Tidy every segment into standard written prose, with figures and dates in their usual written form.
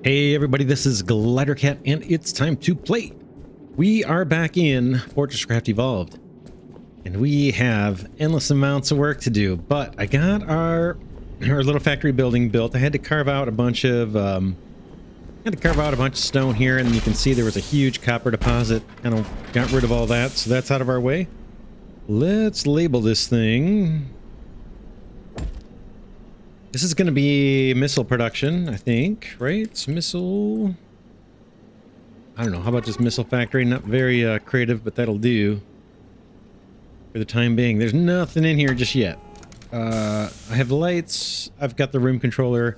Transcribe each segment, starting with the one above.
Hey everybody, this is Glidercat and it's time to play. We are back in FortressCraft Evolved and we have endless amounts of work to do, but I got our little factory building built. I had to carve out a bunch of stone here, and you can see there was a huge copper deposit. Kind of got rid of all that, so that's out of our way. Let's label this thing. This is going to be missile production, I think, right? It's missile. I don't know. How about just missile factory? Not very creative, but that'll do for the time being. There's nothing in here just yet. I have the lights. I've got the room controller,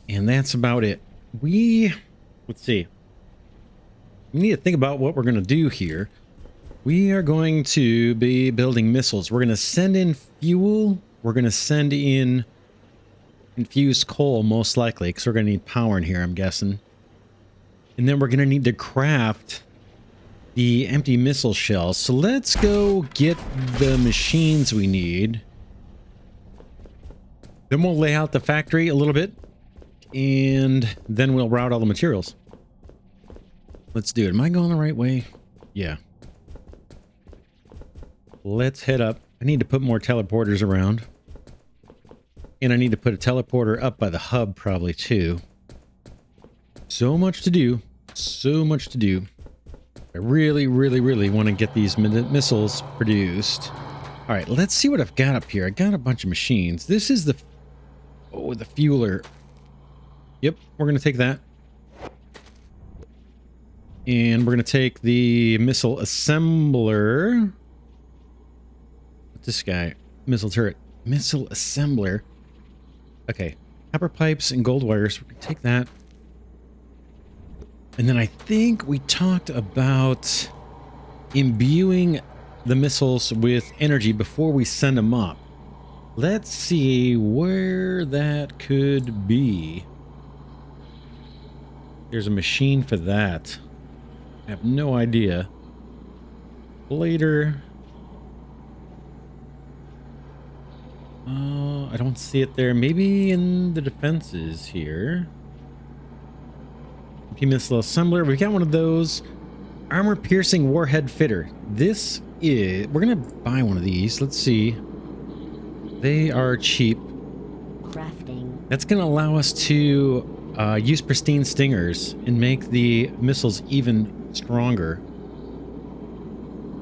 and that's about it. Let's see. We need to think about what we're going to do here. We are going to be building missiles. We're going to send in fuel. We're going to send in infused coal, most likely, because we're going to need power in here, I'm guessing. And then we're going to need to craft the empty missile shells. So let's go get the machines we need. Then we'll lay out the factory a little bit, and then we'll route all the materials. Let's do it. Am I going the right way? Yeah. Let's head up. I need to put more teleporters around. And I need to put a teleporter up by the hub probably too. So much to do. So much to do. I really want to get these missiles produced. All right, let's see what I've got up here. I got a bunch of machines. This is the fueler. Yep, we're going to take that. And we're going to take the missile assembler. What's this guy? Missile turret. Missile assembler. Okay, copper pipes and gold wires. We're going to take that. And then I think we talked about imbuing the missiles with energy before we send them up. Let's see where that could be. There's a machine for that. I have no idea. Later. I don't see it there. Maybe in the defenses here. Missile assembler. We've got one of those. Armor piercing warhead fitter. This is... We're going to buy one of these. Let's see. They are cheap. Crafting. That's going to allow us to use pristine stingers and make the missiles even stronger.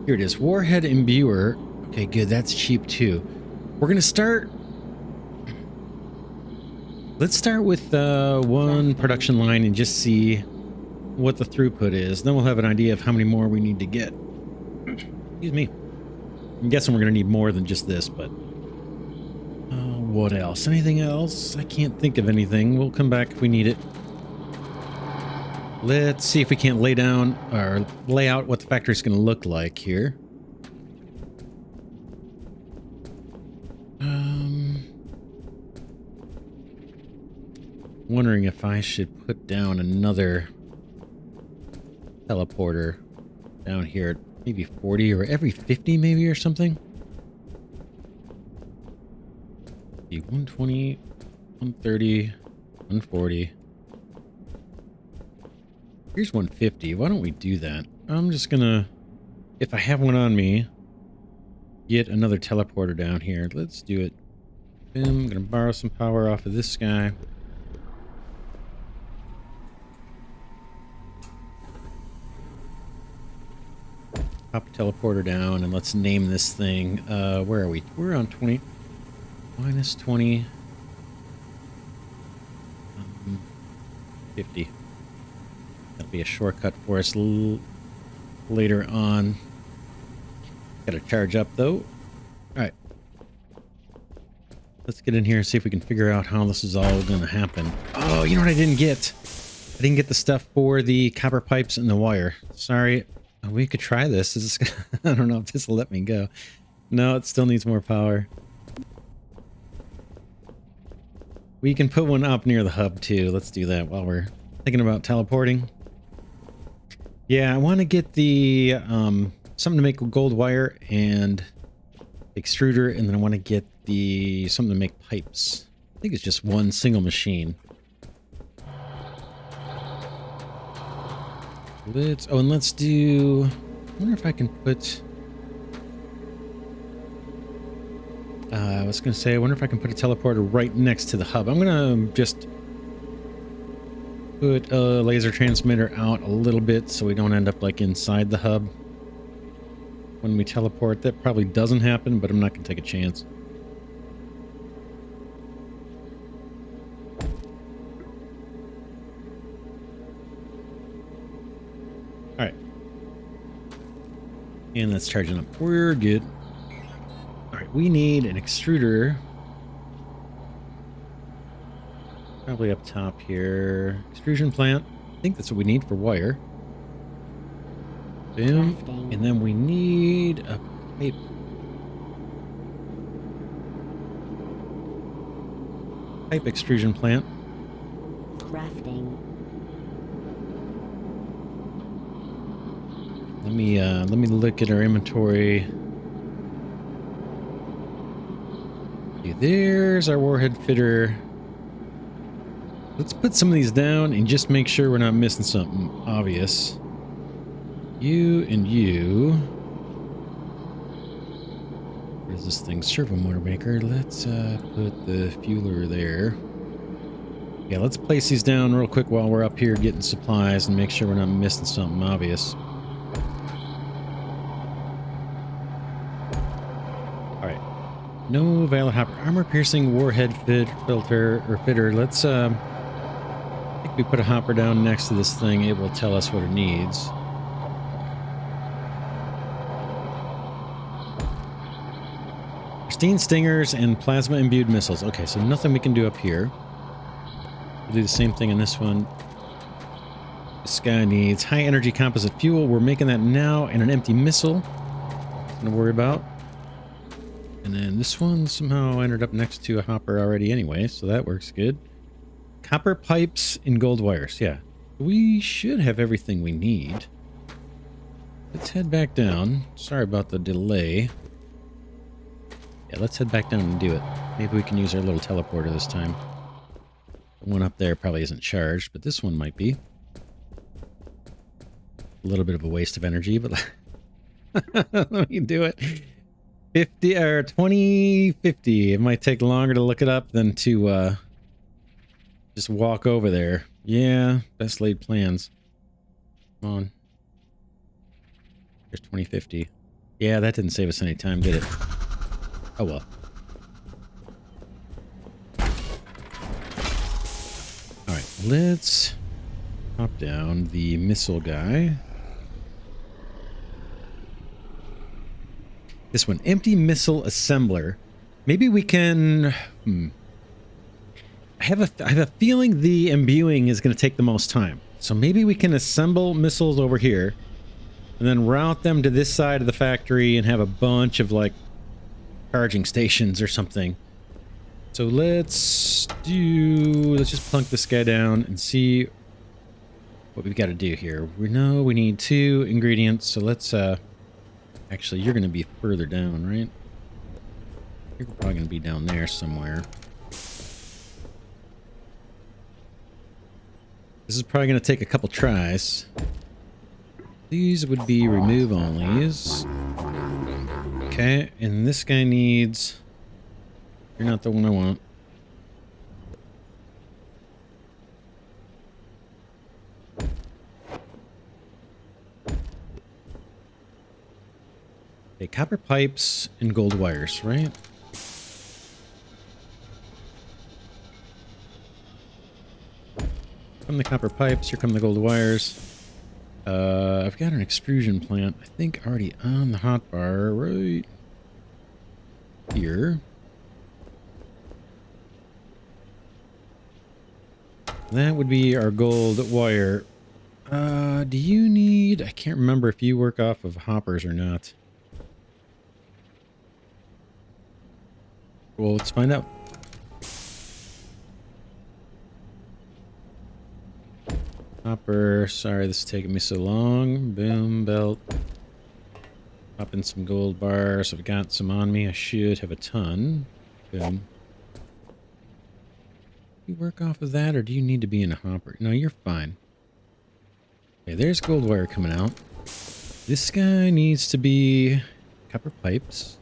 Here it is. Warhead imbuer. Okay, good. That's cheap too. We're going to start... Let's start with one production line and just see what the throughput is. Then we'll have an idea of how many more we need to get. Excuse me. I'm guessing we're going to need more than just this, but... what else? Anything else? I can't think of anything. We'll come back if we need it. Let's see if we can't lay down or lay out what the factory's going to look like here. Wondering if I should put down another teleporter down here at maybe 40 or every 50 maybe or something. 120, 130, 140. Here's 150. Why don't we do that? I'm just gonna, if I have one on me, get another teleporter down here. Let's do it. I'm gonna borrow some power off of this guy. Pop a teleporter down and let's name this thing. Where are we? We're on 20. Minus 20. 50. That'll be a shortcut for us later on. Gotta charge up though. Alright. Let's get in here and see if we can figure out how this is all gonna happen. Oh, you know what I didn't get? I didn't get the stuff for the copper pipes and the wire. Sorry. We could try this. I don't know if this will let me go. No, it still needs more power. We can put one up near the hub too. Let's do that while we're thinking about teleporting. Yeah, I want to get the something to make gold wire and extruder, and then I want to get the something to make pipes. I think it's just one single machine. Let's... Oh, and let's do... I wonder if I can put... I was going to say, I wonder if I can put a teleporter right next to the hub. I'm going to just put a laser transmitter out a little bit so we don't end up like inside the hub when we teleport. That probably doesn't happen, but I'm not going to take a chance. All right. And that's charging up. We're good. All right, we need an extruder. Probably up top here. Extrusion plant. I think that's what we need for wire. Boom. Crafting. And then we need a pipe. Pipe extrusion plant. Crafting. Let me look at our inventory. Okay, there's our warhead fitter. Let's put some of these down and just make sure we're not missing something obvious. You and you. Where's this thing? Servo motor maker. Let's put the fueler there. Yeah, let's place these down real quick while we're up here getting supplies and make sure we're not missing something obvious. Alright. No valid hopper. Armor piercing warhead fitter. Let's I think we put a hopper down next to this thing. It will tell us what it needs. Pristine stingers and plasma imbued missiles. Okay, so nothing we can do up here. We'll do the same thing in this one. This guy needs high energy composite fuel. We're making that now in an empty missile. Nothing to worry about. And then this one somehow ended up next to a hopper already anyway, so that works good. Copper pipes and gold wires. Yeah, we should have everything we need. Let's head back down. Sorry about the delay. Yeah, let's head back down and do it. Maybe we can use our little teleporter this time. The one up there probably isn't charged, but this one might be. A little bit of a waste of energy, but let me do it. 50 or 2050. It might take longer to look it up than to just walk over there. Yeah, best laid plans. Come on. There's 2050. Yeah, that didn't save us any time, did it? Oh well. Alright, let's pop down the missile guy. This one, empty missile assembler. Maybe we can... I have a feeling the imbuing is going to take the most time. So maybe we can assemble missiles over here and then route them to this side of the factory and have a bunch of like charging stations or something. So let's just plunk this guy down and see what we've got to do here. We know we need 2 ingredients, so let's actually, you're going to be further down, right? You're probably going to be down there somewhere. This is probably going to take a couple tries. These would be remove onlys. Okay, and this guy needs... You're not the one I want. Okay, copper pipes and gold wires, right? Come the copper pipes, here come the gold wires. I've got an extrusion plant, I think already on the hotbar right here. That would be our gold wire. Do you need... I can't remember if you work off of hoppers or not. Well, let's find out. Hopper, sorry this is taking me so long. Boom, belt. Pop in some gold bars. I've got some on me. I should have a ton. Boom. You work off of that, or do you need to be in a hopper? No, you're fine. Okay, there's gold wire coming out. This guy needs to be copper pipes.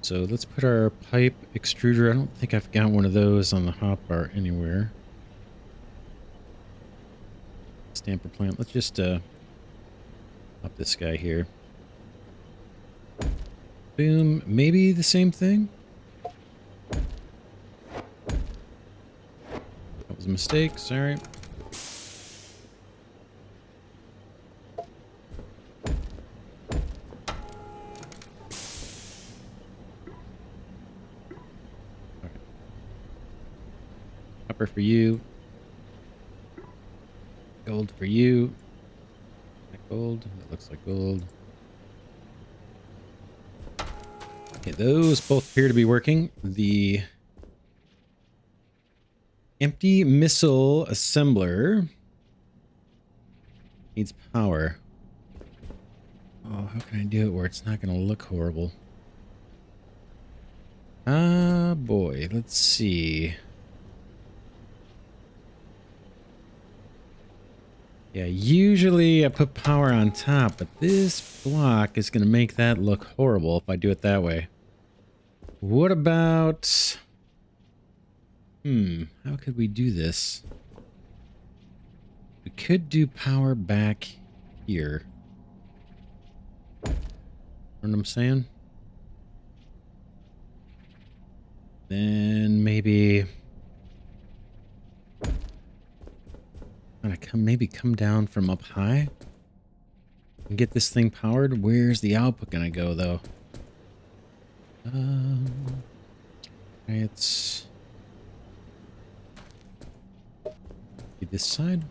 So let's put our pipe extruder. I don't think I've got one of those on the hotbar anywhere. Stamper plant. Let's just up this guy here. Boom. Maybe the same thing. That was a mistake. Sorry. Copper for you. Gold for you. Gold. That looks like gold. Okay, those both appear to be working. The empty missile assembler needs power. Oh, how can I do it where it's not going to look horrible? Ah, boy. Let's see. Yeah, usually I put power on top, but this block is going to make that look horrible if I do it that way. What about... how could we do this? We could do power back here. Know what I'm saying? Then maybe... maybe come down from up high and get this thing powered. Where's the output gonna go though? It's this side.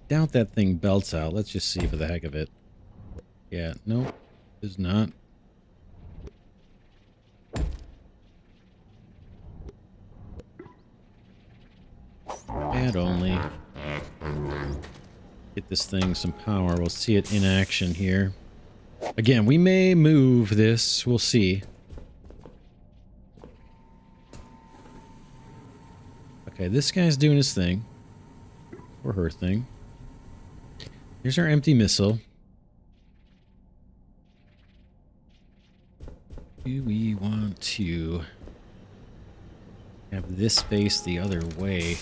Doubt that thing belts out. Let's just see for the heck of it. Yeah, nope, is not. Bad only. Get this thing some power. We'll see it in action here. Again, we may move this. We'll see. Okay, this guy's doing his thing. Or her thing. Here's our empty missile. Do we want to have this face the other way?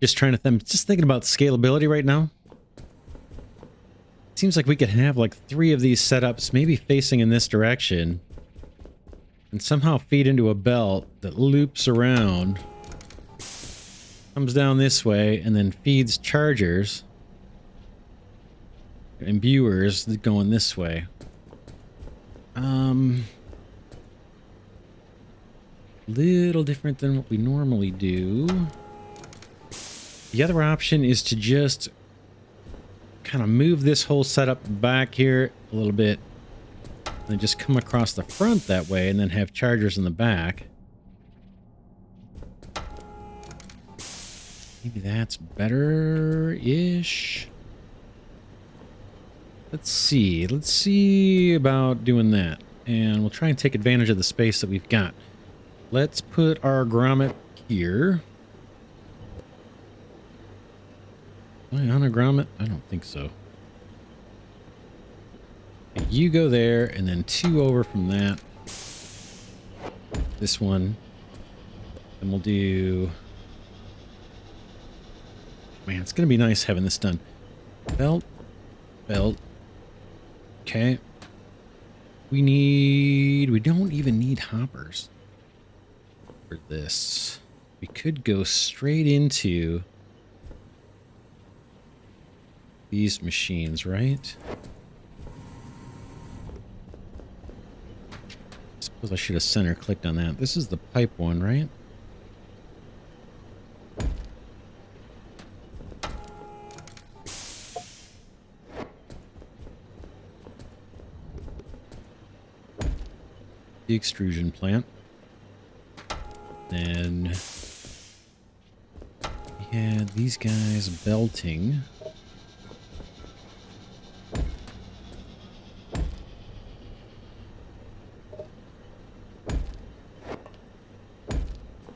Just trying to just thinking about scalability right now. Seems like we could have like 3 of these setups, maybe facing in this direction, and somehow feed into a belt that loops around, comes down this way, and then feeds chargers and viewers going this way. Little different than what we normally do. The other option is to just kind of move this whole setup back here a little bit and just come across the front that way and then have chargers in the back. Maybe that's better-ish. Let's see about doing that, and we'll try and take advantage of the space that we've got. Let's put our grommet here. Am I on a grommet? I don't think so. You go there, and then 2 over from that. This one. And we'll do... Man, it's going to be nice having this done. Belt. Belt. Okay. We don't even need hoppers for this. We could go straight into these machines, right? I suppose I should have center clicked on that. This is the pipe one, right? The extrusion plant. Then we had these guys belting.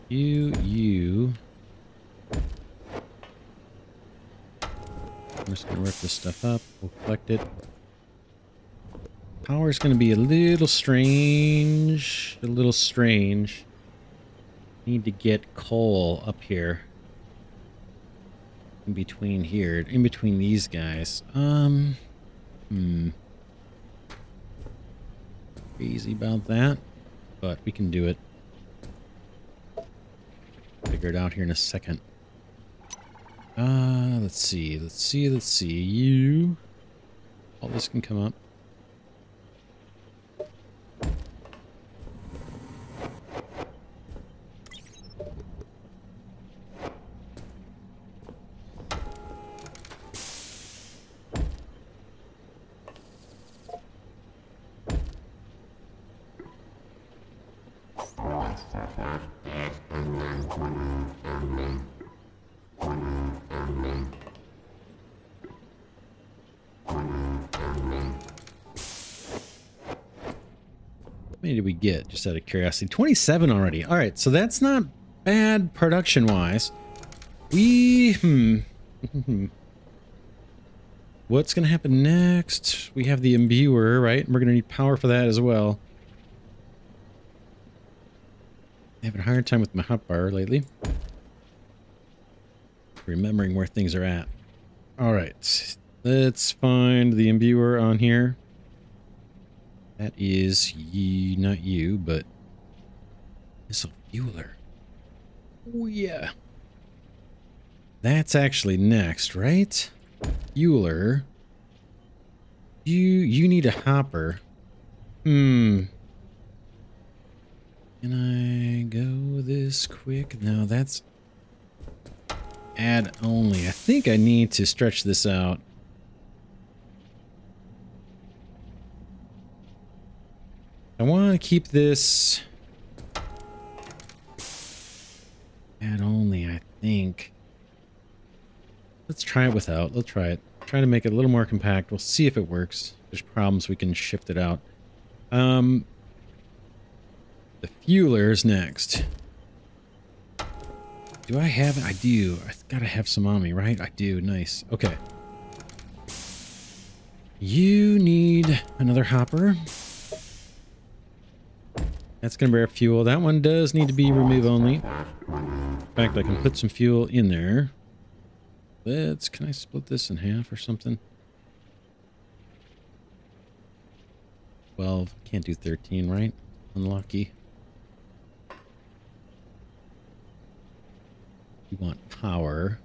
You. I'm just gonna rip this stuff up. We'll collect it. Power's gonna be a little strange. A little strange. Need to get coal up here. In between here. In between these guys. Crazy about that. But we can do it. Figure it out here in a second. Let's see. You. All this can come up. How many did we get, just out of curiosity? 27 already. All right, so that's not bad production-wise. What's going to happen next? We have the imbuer, right? And we're going to need power for that as well. I'm having a hard time with my hotbar lately. Remembering where things are at. All right, let's find the imbuer on here. That is not you, but missile fueler. Oh yeah. That's actually next, right? Fueler. You need a hopper. Can I go this quick? No, that's add only. I think I need to stretch this out. I want to keep this add only, I think. Let's try it without. Let's try it. Try to make it a little more compact. We'll see if it works. If there's problems, we can shift it out. The fueler's next. Do I have it? I do. I gotta have some on me, right? I do. Nice. Okay. You need another hopper. That's going to bear fuel. That one does need to be remove only. In fact, I can put some fuel in there. Can I split this in half or something? 12. Can't do 13, right? Unlucky. You want power.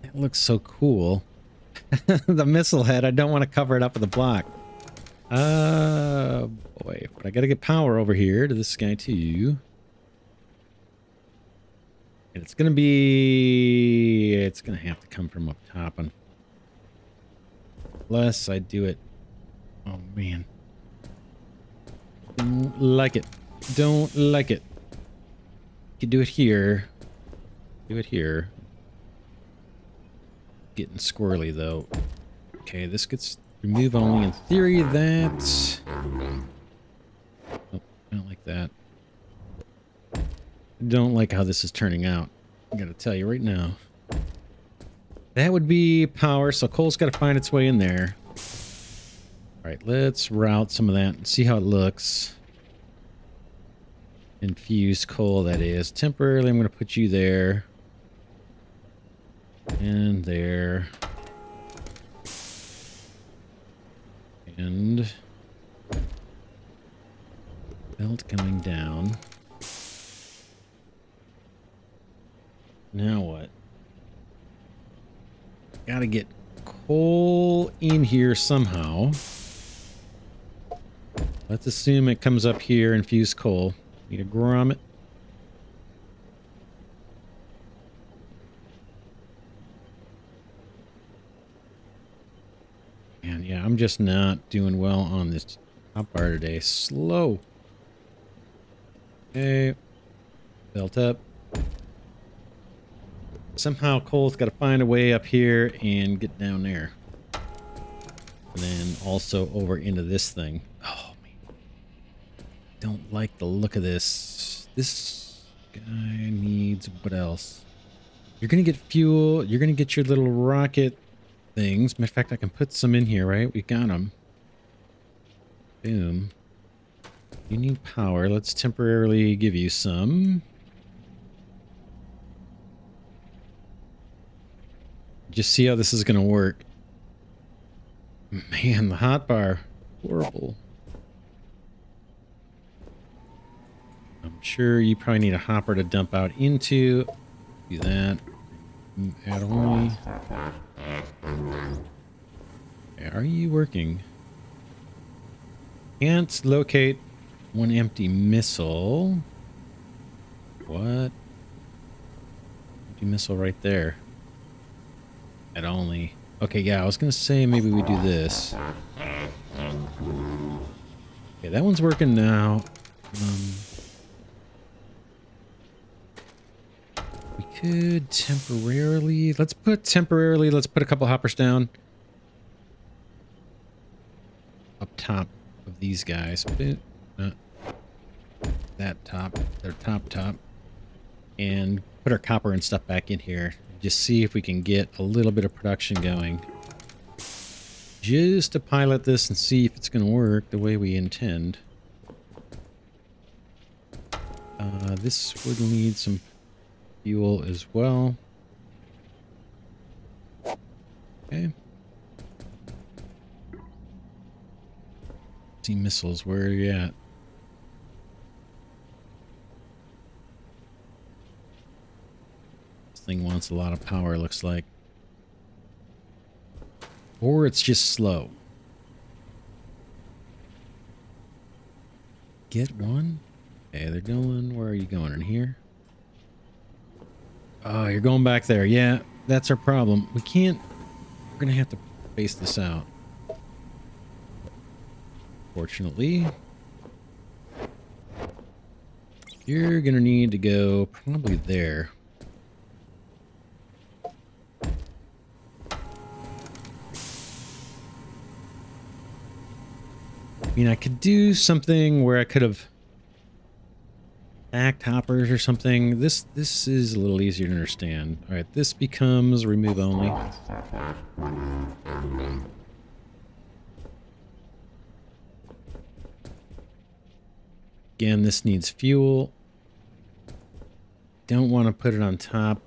That looks so cool. The missile head, I don't want to cover it up with a block. Boy, but I gotta get power over here to this guy too. And it's gonna have to come from up top, unless I do it. Oh man. Don't like it. Don't like it. You can do it here. Do it here. Getting squirrely though. Okay, this gets remove only. In theory, that. Oh, I don't like that. I don't like how this is turning out. I gotta tell you right now. That would be power, so coal's gotta find its way in there. Alright, let's route some of that and see how it looks. Infused coal, that is. Temporarily, I'm gonna put you there. And there. And belt coming down. Now what? Gotta get coal in here somehow. Let's assume it comes up here, infused coal. Need to grommet. And yeah, I'm just not doing well on this hotbar today. Slow. Okay. Belt up. Somehow Cole's got to find a way up here and get down there. And then also over into this thing. Oh, man. Don't like the look of this. This guy needs what else? You're going to get fuel. You're going to get your little rocket things. Matter of fact, I can put some in here, right? We got them. Boom. You need power. Let's temporarily give you some. Just see how this is going to work. Man, the hotbar. Horrible. I'm sure you probably need a hopper to dump out into. Do that. Add only. Okay, are you working? Can't locate one empty missile. What? Empty missile right there. Add only. Okay, yeah, I was gonna say maybe we do this. Okay, that one's working now. We could temporarily... Let's put a couple hoppers down. Up top of these guys. That top. Their top. And put our copper and stuff back in here. Just see if we can get a little bit of production going. Just to pilot this and see if it's going to work the way we intend. This would need some fuel as well. Okay. See missiles, where are you at? This thing wants a lot of power, looks like. Or it's just slow. Get one? Okay, they're going. Where are you going? In here? Oh, you're going back there. Yeah, that's our problem. We can't... We're going to have to face this out. Fortunately. You're going to need to go probably there. I mean, I could do something where I could have stacked hoppers or something. This is a little easier to understand. All right, this becomes remove only. Again, this needs fuel. Don't want to put it on top.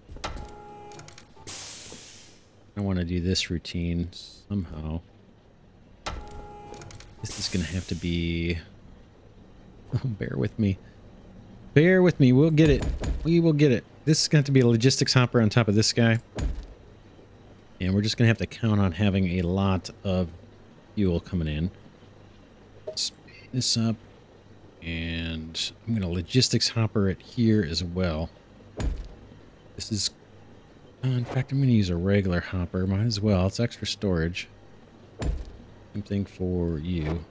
I want to do this routine somehow. This is going to have to be... Oh, bear with me. Bear with me. We'll get it. We will get it. This is going to have to be a logistics hopper on top of this guy. And we're just going to have to count on having a lot of fuel coming in. Let's speed this up. And I'm going to logistics hopper it here as well. This is... in fact, I'm going to use a regular hopper. Might as well. It's extra storage. Same thing for you.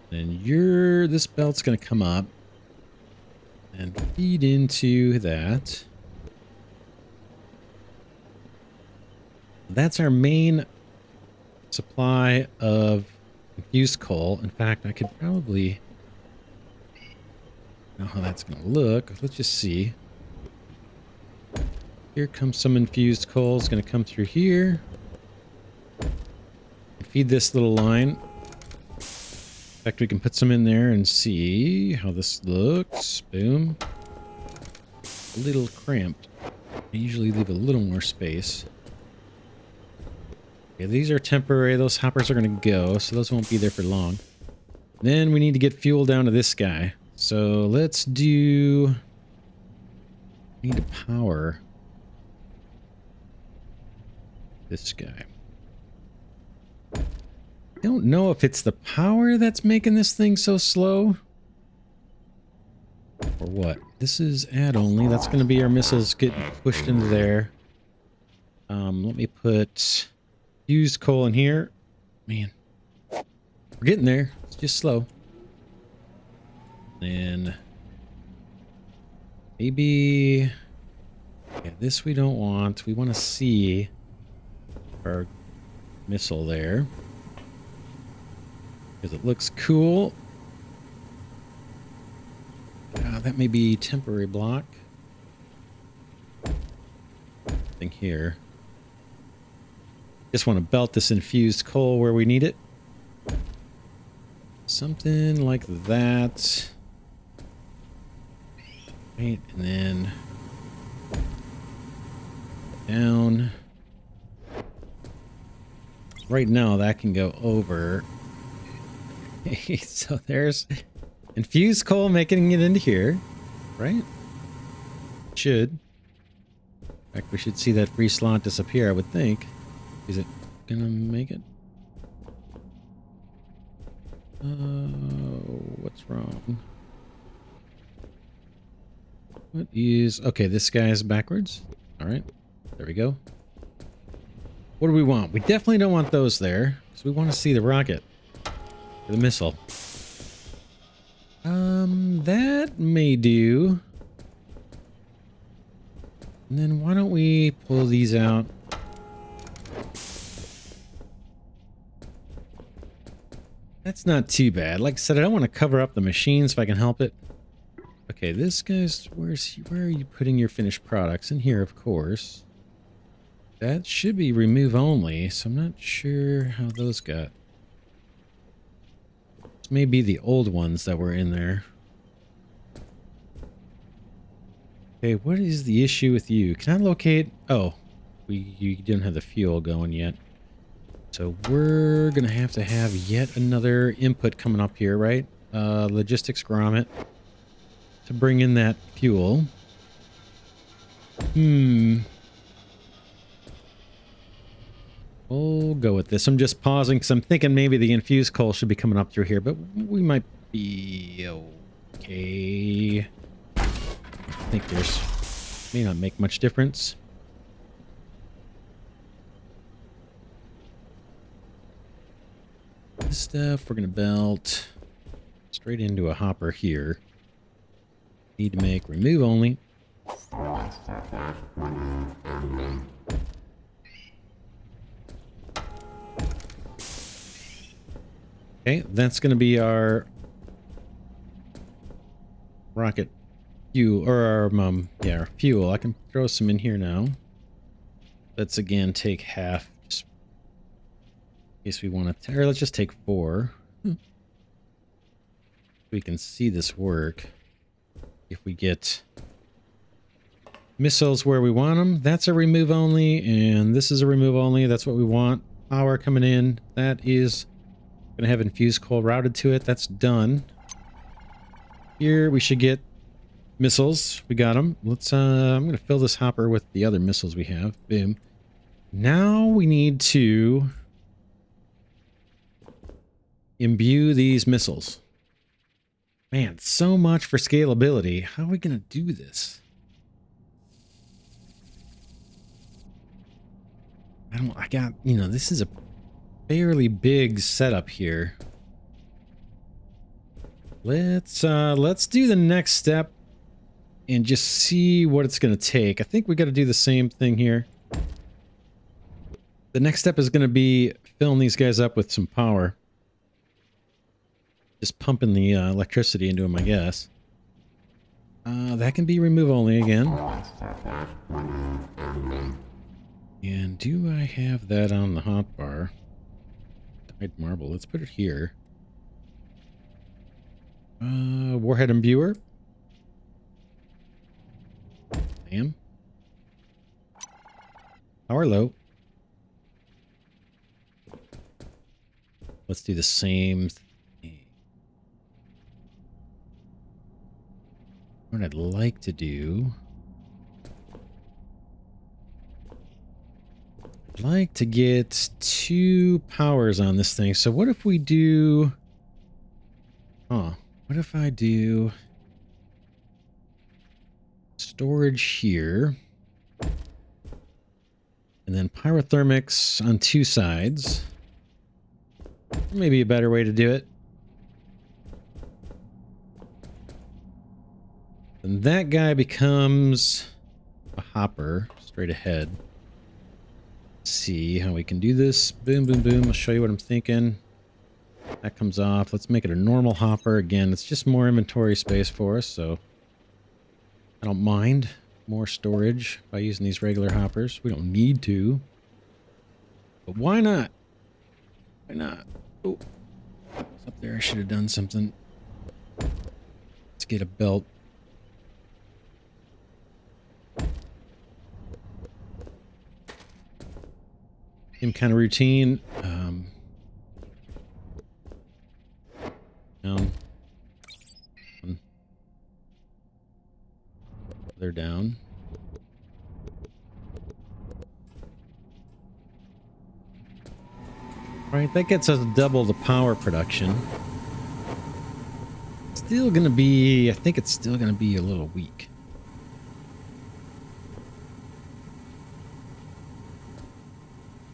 Then this belt's going to come up and feed into that. That's our main supply of infused coal. In fact, I could probably know how that's going to look. Let's just see. Here comes some infused coal. It's going to come through here. Feed this little line. In fact, we can put some in there and see how this looks. Boom. A little cramped. I usually leave a little more space. Okay, these are temporary. Those hoppers are going to go, so those won't be there for long. Then we need to get fuel down to this guy. So let's do... We need to power this guy. I don't know if it's the power that's making this thing so slow. Or what? This is add only. That's going to be our missiles getting pushed into there. Let me put used coal in here. Man. We're getting there. It's just slow. And maybe, yeah, this we don't want. We want to see our missile there because it looks cool. That may be temporary block. Thing here. Just want to belt this infused coal where we need it. Something like that. Right, and then down. Right now, that can go over. So there's infused coal making it into here, right? Should. In fact, we should see that free slot disappear, I would think. Is it gonna make it? What's wrong? What is... Okay, this guy's backwards. All right, there we go. What do we want? We definitely don't want those there, because we want to see the rocket. Or the missile. That may do. And then why don't we pull these out? That's not too bad. Like I said, I don't want to cover up the machines if I can help it. Okay, this guy's... Where are you putting your finished products? In here, of course. That should be remove only, so I'm not sure how those got. This may be the old ones that were in there. Okay, what is the issue with you? Can I locate... Oh, you didn't have the fuel going yet. So we're going to have yet another input coming up here, right? Logistics grommet to bring in that fuel. We'll go with this. I'm just pausing because I'm thinking maybe the infused coal should be coming up through here, but we might be okay. I think there's... may not make much difference. This stuff we're going to belt straight into a hopper here. Need to make remove only. Okay, that's going to be our rocket fuel, or our fuel. I can throw some in here now. Let's again take half, just in case we want to, or let's just take 4. We can see this work. If we get missiles where we want them, that's a remove only, and this is a remove only. That's what we want. Power coming in. That is going to have infused coal routed to it. That's done. Here we should get missiles. We got them. Let's I'm going to fill this hopper with the other missiles we have. Boom. Now we need to imbue these missiles. Man, so much for scalability. How are we going to do this? I got, this is a fairly big setup here. Let's do the next step and just see what it's going to take. I think we got to do the same thing here. The next step is going to be filling these guys up with some power. Just pumping the electricity into them, I guess. That can be remove only again. And do I have that on the hotbar? Dyed marble. Let's put it here. Warhead imbuer. Bam. Power low. Let's do the same thing. What I'd like to do... I'd like to get 2 powers on this thing. So what if we do... What if I do... storage here. And then pyrothermics on 2 sides. Maybe a better way to do it. And that guy becomes a hopper straight ahead. Let's see how we can do this. Boom, boom, boom. I'll show you what I'm thinking. That comes off. Let's make it a normal hopper. Again, it's just more inventory space for us, so I don't mind more storage by using these regular hoppers. We don't need to. But why not? Why not? Oh, it's up there. I should have done something. Let's get a belt. Same kind of routine. Down. One. They're down. Right, that gets us double the power production. Still gonna be, I think it's still gonna be a little weak.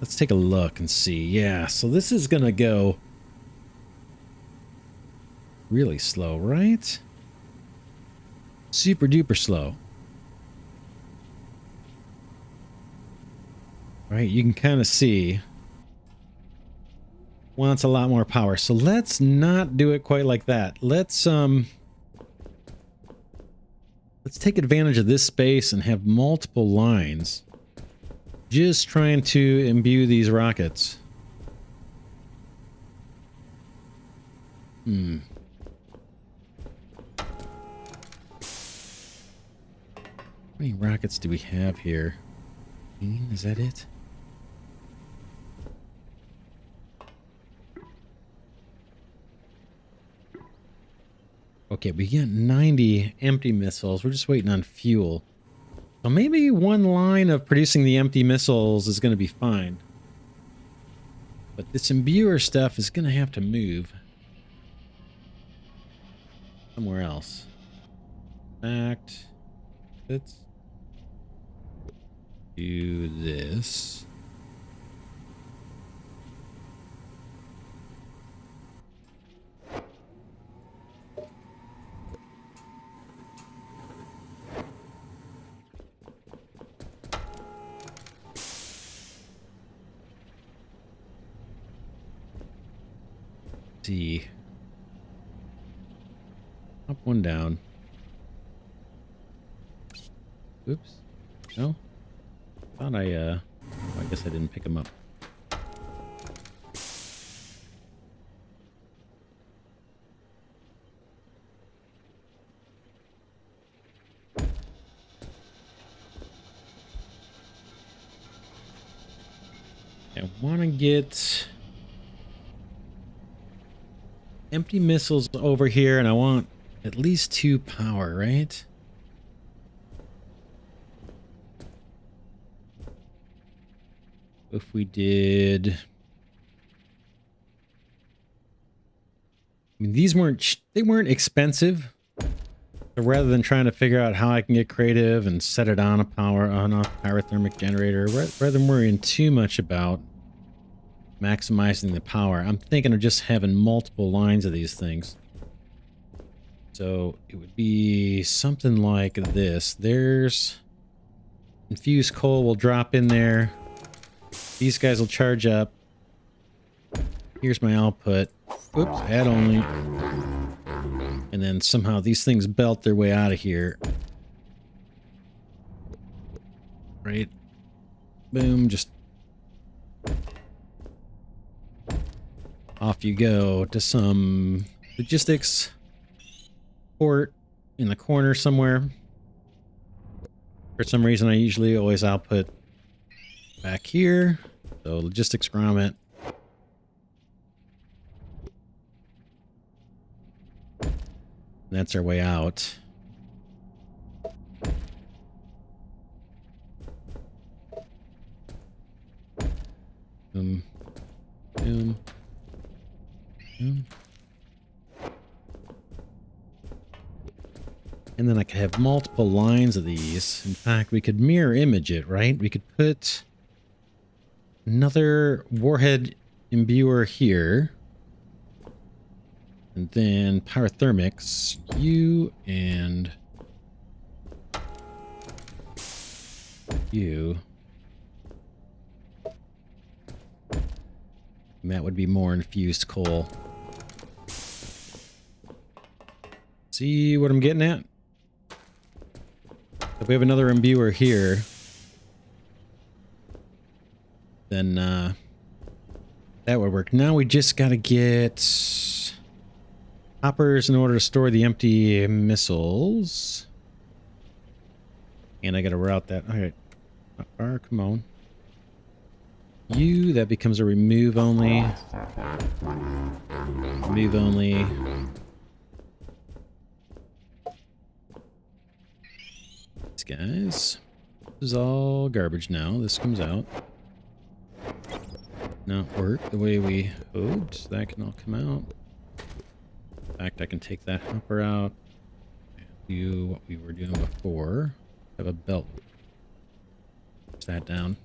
Let's take a look and see. Yeah, so this is gonna go really slow, right? Super duper slow. Right, you can kind of see. Wants a lot more power. So let's not do it quite like that. Let's take advantage of this space and have multiple lines. Just trying to imbue these rockets. How many rockets do we have here? Is that it? Okay, we got 90 empty missiles. We're just waiting on fuel. So maybe one line of producing the empty missiles is going to be fine. But this imbuer stuff is going to have to move somewhere else. In fact, let's do this. See. Up, one down. Oops. No? Thought I guess I didn't pick them up. I want to get empty missiles over here, and I want at least 2 power, right? If we did, I mean, these weren't expensive. So rather than trying to figure out how I can get creative and set it on a pyrothermic generator, rather than worrying too much about maximizing the power, I'm thinking of just having multiple lines of these things. So it would be something like this. There's infused coal will drop in there. These guys will charge up. Here's my output. Oops, add only. And then somehow these things belt their way out of here. Right? Boom, just off you go to some logistics port in the corner somewhere. For some reason, I usually always output back here. So logistics grommet. That's our way out. Boom. Boom. Boom. And then I could have multiple lines of these. In fact, we could mirror image it, right? We could put another warhead imbuer here. And then pyrothermics, you and you. And that would be more infused coal. See what I'm getting at? If we have another imbuer here, then that would work. Now we just gotta get hoppers in order to store the empty missiles. And I gotta route that. Alright. Hopper, come on. You, that becomes a remove only. Remove only. These guys. This is all garbage now. This comes out. Not work the way we hoped. That can all come out. In fact, I can take that hopper out. Do what we were doing before. Have a belt. Push that down.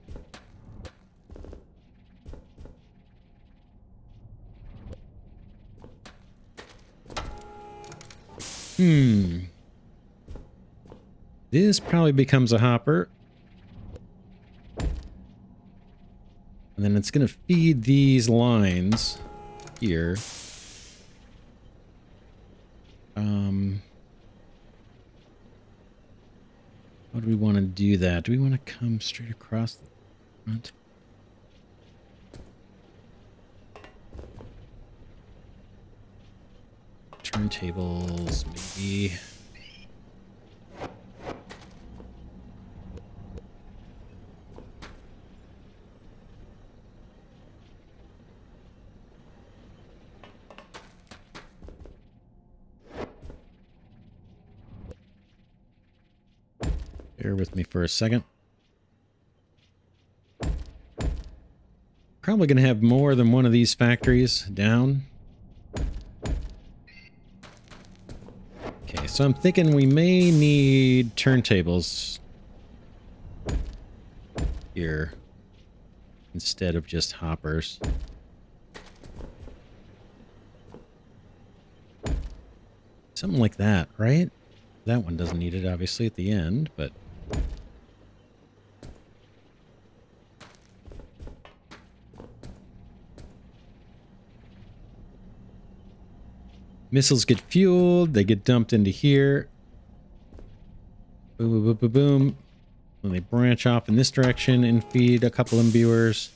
This probably becomes a hopper. And then it's going to feed these lines here. How do we want to do that? Do we want to come straight across the front? Turntables, maybe. Bear with me for a second. Probably going to have more than one of these factories down. Okay, so I'm thinking we may need turntables here instead of just hoppers. Something like that, right? That one doesn't need it, obviously, at the end, but... Missiles get fueled, they get dumped into here. Boom, boom, boom, boom, boom. When they branch off in this direction and feed a couple imbuers.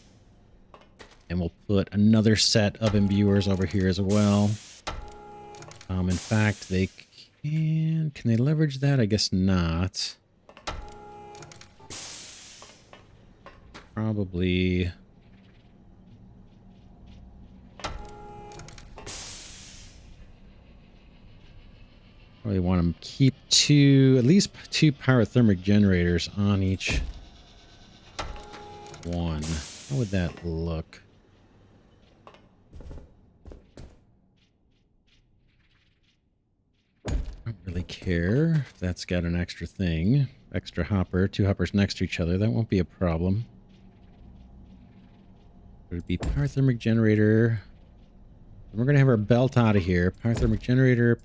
And we'll put another set of imbuers over here as well. In fact, they can they leverage that? I guess not. Probably... Probably want to keep at least two pyrothermic generators on each one. How would that look? I don't really care if that's got an extra thing. Extra hopper, two hoppers next to each other. That won't be a problem. It would be pyrothermic generator. And we're going to have our belt out of here. Pyrothermic generator,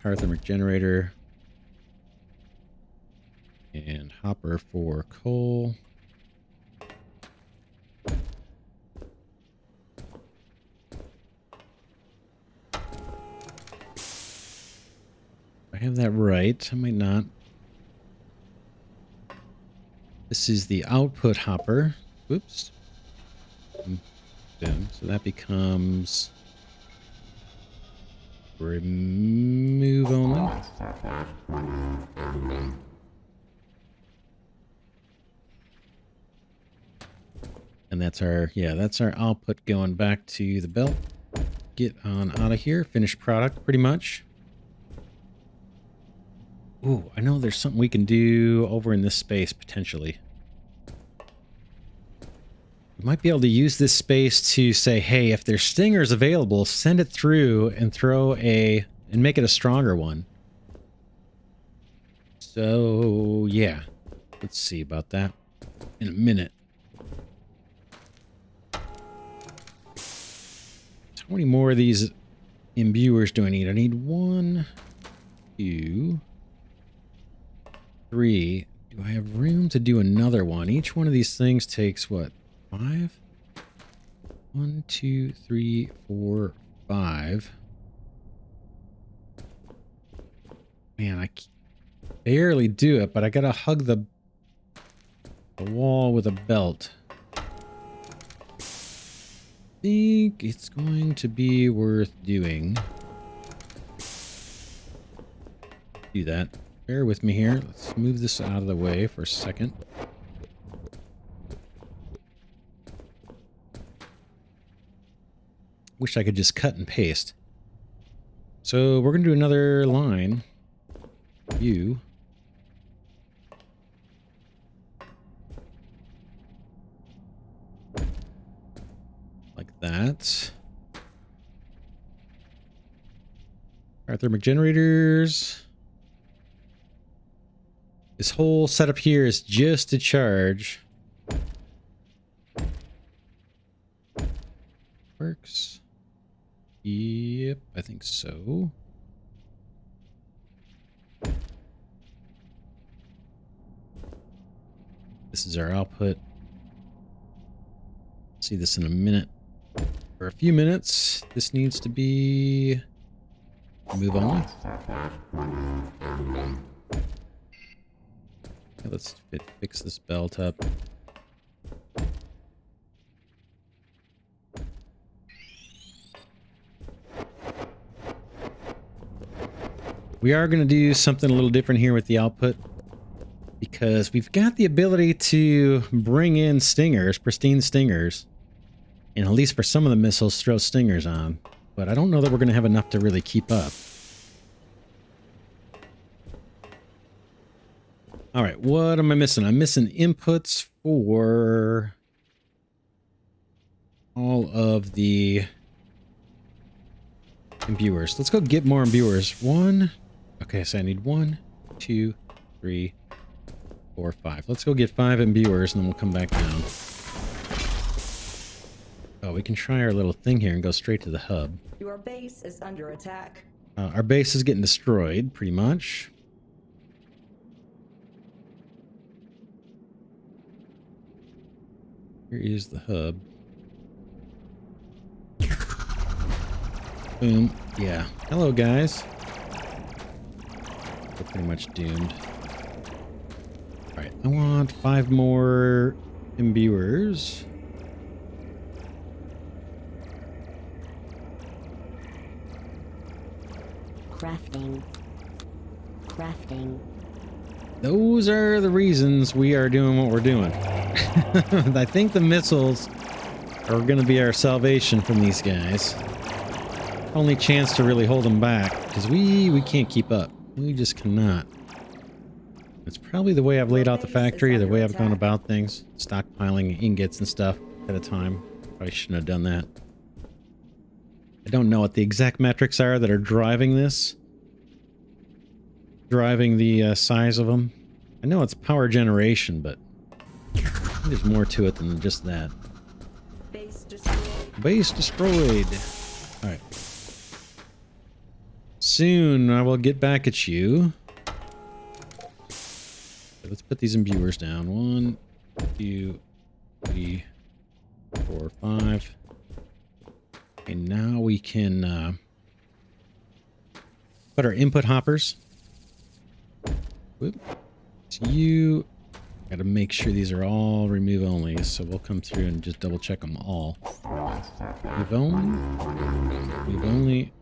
and hopper for coal. I have that right. I might not. This is the output hopper. Oops. Boom. So that becomes remove only. And that's our, yeah, that's our output going back to the belt. Get on out of here. Finished product, pretty much. Ooh, I know there's something we can do over in this space, potentially. We might be able to use this space to say, hey, if there's stingers available, send it through and and make it a stronger one. So, yeah. Let's see about that in a minute. How many more of these imbuers do I need? I need 1, 2, 3. Do I have room to do another one? Each one of these things takes what? 5? 1, 2, 3, 4, 5. Man, I barely do it, but I gotta hug the wall with a belt. I think it's going to be worth doing. Do that. Bear with me here. Let's move this out of the way for a second. Wish I could just cut and paste. So we're going to do another line. You. Like that. Our thermic generators. This whole setup here is just to charge. Works. Yep, I think so. This is our output. See this in a minute. For a few minutes, this needs to be move on. Okay, let's fix this belt up. We are going to do something a little different here with the output, because we've got the ability to bring in stingers, pristine stingers, and at least for some of the missiles throw stingers on, but I don't know that we're going to have enough to really keep up. All right, what am I missing? I'm missing inputs for all of the imbuers. Let's go get more imbuers. Okay, so I need 1, 2, 3, 4, 5. Let's go get 5 imbuers and then we'll come back down. Oh, we can try our little thing here and go straight to the hub. Your base is under attack. Our base is getting destroyed, pretty much. Here is the hub. Boom. Yeah. Hello, guys. We're pretty much doomed. Alright, I want 5 more imbuers. Crafting. Crafting. Those are the reasons we are doing what we're doing. I think the missiles are going to be our salvation from these guys. Only chance to really hold them back, because we can't keep up. We just cannot. It's probably the way I've laid out the factory, the way I've gone about things. Stockpiling ingots and stuff at a time. Probably shouldn't have done that. I don't know what the exact metrics are that are driving this. Driving the size of them. I know it's power generation, but there's more to it than just that. Base destroyed. Base destroyed. Alright. Soon I will get back at you. Let's put these imbuers down. 1, 2, 3, 4, 5. And now we can put our input hoppers. Whoop. So you gotta make sure these are all remove only, so we'll come through and just double check them all. Remove only.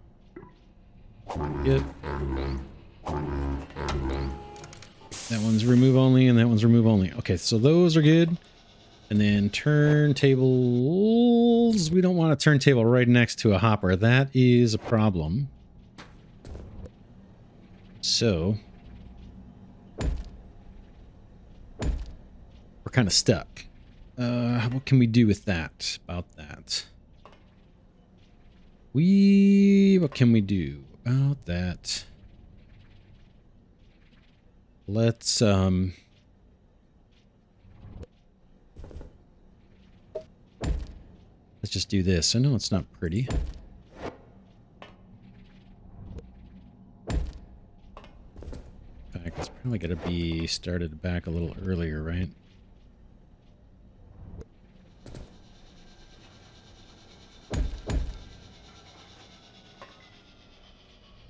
Yep. That one's remove only and that one's remove only. Okay, so those are good. And then turntables. We don't want a turntable right next to a hopper. That is a problem. So we're kind of stuck. What can we do with that? About that. What can we do about that? Let's just do this. I know it's not pretty. Probably gotta be started back a little earlier, right?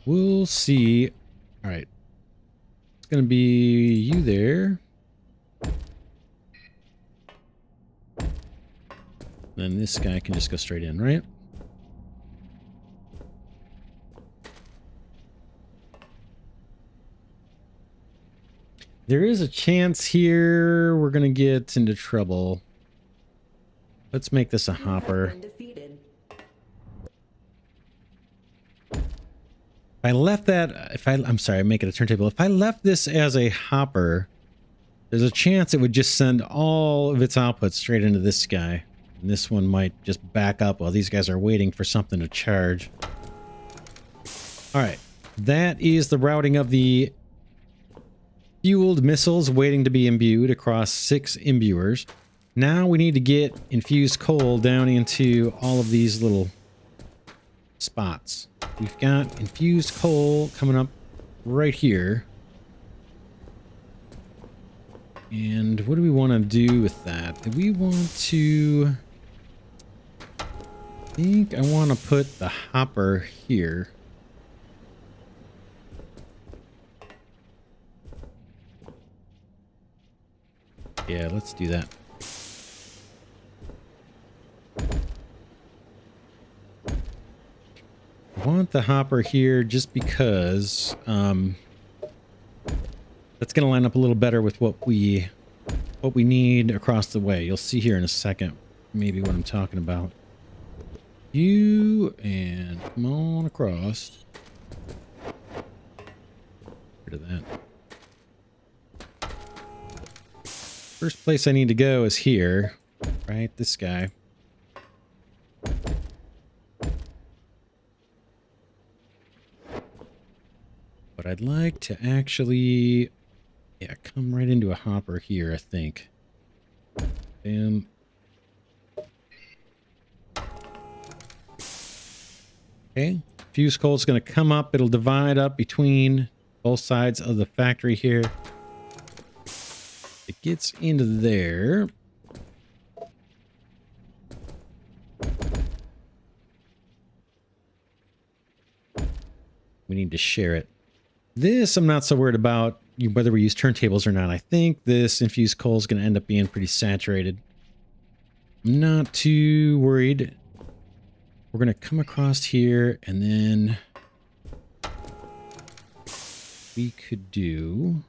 We'll see. All right. It's gonna be you there. Then this guy can just go straight in, right? There is a chance here we're gonna get into trouble. Let's make this a hopper. If I left that, I'm sorry, make it a turntable. If I left this as a hopper, there's a chance it would just send all of its output straight into this guy. And this one might just back up while these guys are waiting for something to charge. All right, that is the routing of the fueled missiles waiting to be imbued across 6 imbuers. Now we need to get infused coal down into all of these little spots. We've got infused coal coming up right here. And what do we want to do with that? Do we want to... I think I want to put the hopper here. Yeah, let's do that. I want the hopper here just because that's going to line up a little better with what we need across the way. You'll see here in a second maybe what I'm talking about. You and come on across. Get rid of that. First place I need to go is here, right? This guy. But I'd like to actually, yeah, come right into a hopper here, I think. Bam. Okay. Fuse coal's going to come up. It'll divide up between both sides of the factory here. It gets into there. We need to share it. This I'm not so worried about whether we use turntables or not. I think this infused coal is going to end up being pretty saturated. I'm not too worried. We're going to come across here and then we could do...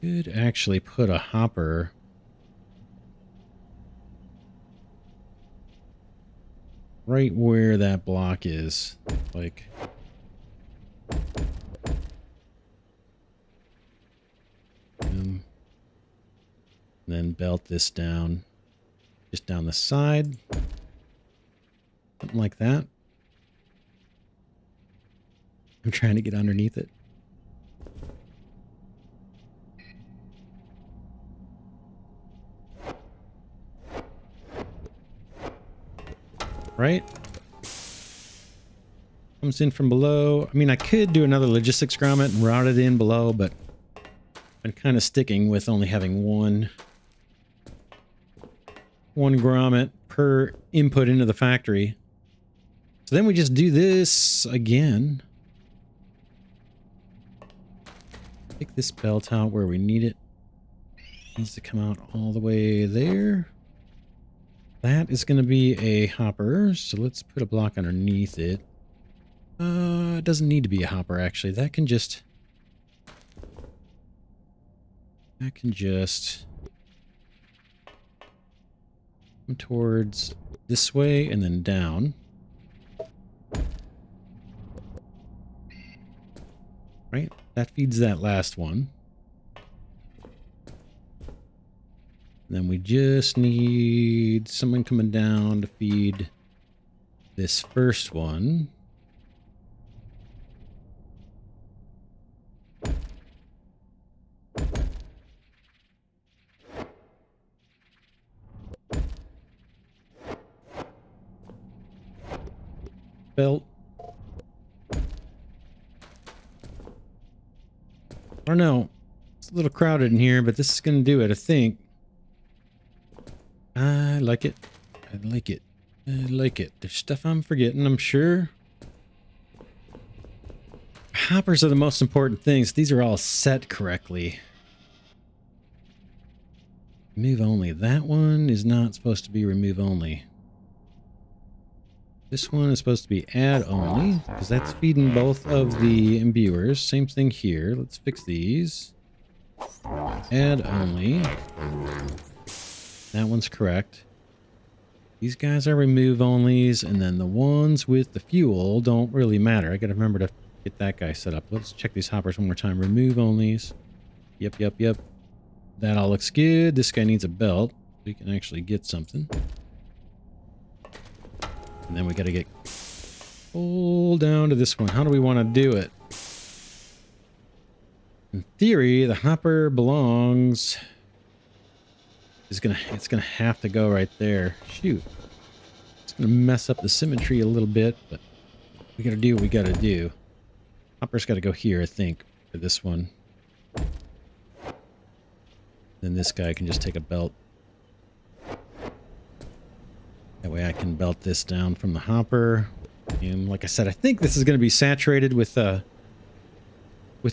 could actually put a hopper right where that block is, like then belt this down just down the side, something like that. I'm trying to get underneath it. Right? Comes in from below. I mean, I could do another logistics grommet and route it in below, but I'm kind of sticking with only having one grommet per input into the factory. So then we just do this again. Take this belt out where we need it. Needs to come out all the way there. That is going to be a hopper, so let's put a block underneath it. It doesn't need to be a hopper, actually. That can just come towards this way and then down. Right? That feeds that last one. Then we just need someone coming down to feed this first one. Belt. don't know. It's a little crowded in here, but this is going to do it, I think. I like it. I like it. I like it. There's stuff I'm forgetting, I'm sure. Hoppers are the most important things. These are all set correctly. Remove only. That one is not supposed to be remove only. This one is supposed to be add only, because that's feeding both of the imbuers. Same thing here. Let's fix these. Add only. That one's correct. These guys are remove onlys, and then the ones with the fuel don't really matter. I gotta remember to get that guy set up. Let's check these hoppers one more time. Remove onlys. Yep, yep, yep. That all looks good. This guy needs a belt. We can actually get something. And then we gotta get full down to this one. How do we want to do it? In theory, the hopper belongs... It's gonna have to go right there. Shoot. It's gonna mess up the symmetry a little bit, but we gotta do what we gotta do. Hopper's gotta go here, I think, for this one. Then this guy can just take a belt. That way I can belt this down from the hopper. And like I said, I think this is going to be saturated with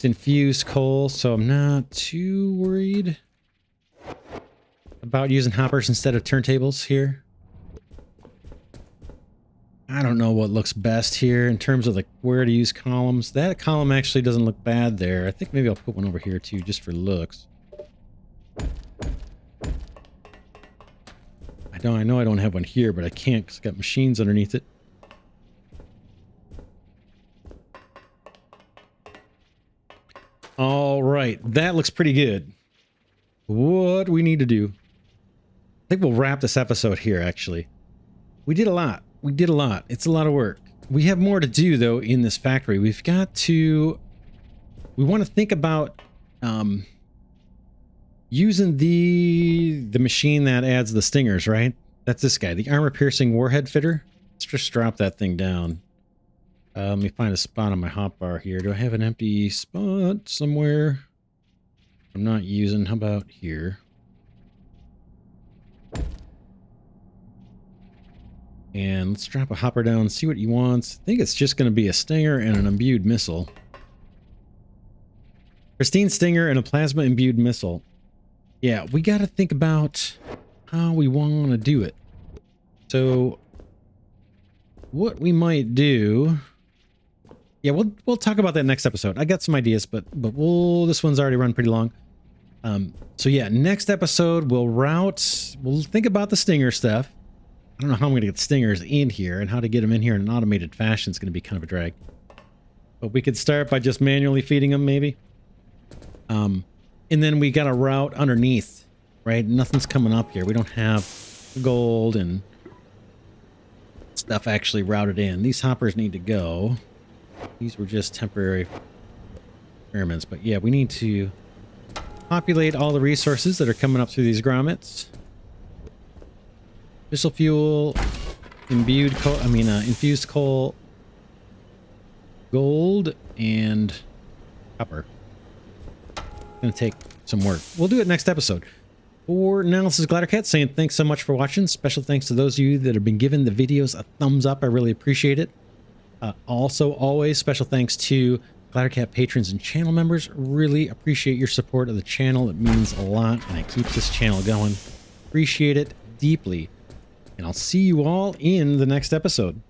infused coal, so I'm not too worried about using hoppers instead of turntables here. I don't know what looks best here in terms of like where to use columns. That column actually doesn't look bad there. I think maybe I'll put one over here too, just for looks. I know I don't have one here, but I can't because I've got machines underneath it. All right, that looks pretty good. What do we need to do? I think we'll wrap this episode here, actually. We did a lot. We did a lot. It's a lot of work. We have more to do, though, in this factory. We've got to... We want to think about... using the machine that adds the stingers, right? That's this guy, the armor-piercing warhead fitter. Let's just drop that thing down. Let me find a spot on my hotbar here. Do I have an empty spot somewhere I'm not using? How about here? And let's drop a hopper down and see what he wants. I think it's just going to be a stinger and an imbued missile. Pristine stinger and a plasma imbued missile. Yeah, we got to think about how we want to do it. So, what we might do... Yeah, we'll talk about that next episode. I got some ideas, but this one's already run pretty long. So yeah, next episode we'll think about the stinger stuff. I don't know how I'm going to get stingers in here, and how to get them in here in an automated fashion is going to be kind of a drag. But we could start by just manually feeding them, maybe. And then we got a route underneath, right? Nothing's coming up here. We don't have gold and stuff actually routed in. These hoppers need to go. These were just temporary experiments. But yeah, we need to populate all the resources that are coming up through these grommets. Missile fuel, imbued coal, infused coal, gold, and copper. Gonna take some work. We'll do it next episode. For now, this is Glidercat saying thanks so much for watching. Special thanks to those of you that have been giving the videos a thumbs up. I really appreciate it. Also, always special thanks to Glidercat patrons and channel members. Really appreciate your support of the channel. It means a lot, and it keeps this channel going. Appreciate it deeply. And I'll see you all in the next episode.